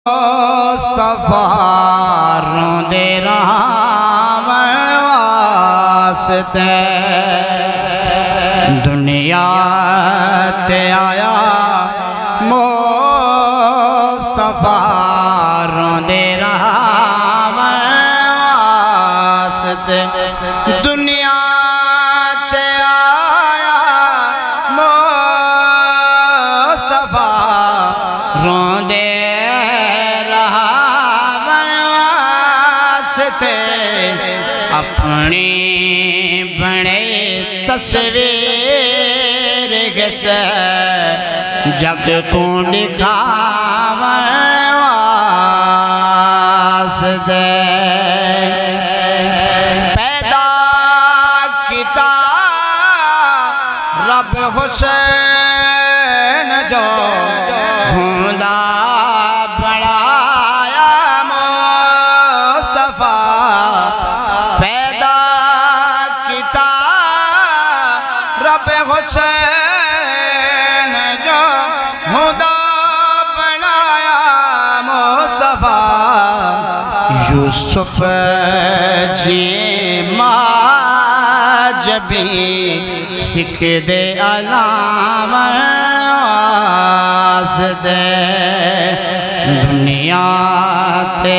مصطفیٰ روندے رہاں واسطے دنیا تے آیا مصطفیٰ روندے رہاں واسطے دنیا تے آیا مصطفیٰ روندے اپنی بنے تصویر گسے جگ کو دکھاویں واسطے پیدا کیتا رب حسین جو ہوندا حسین جو خدا بنایا مصطفیٰ یوسف جی ماں جبی سکھ دے علام واسطے دنیا تے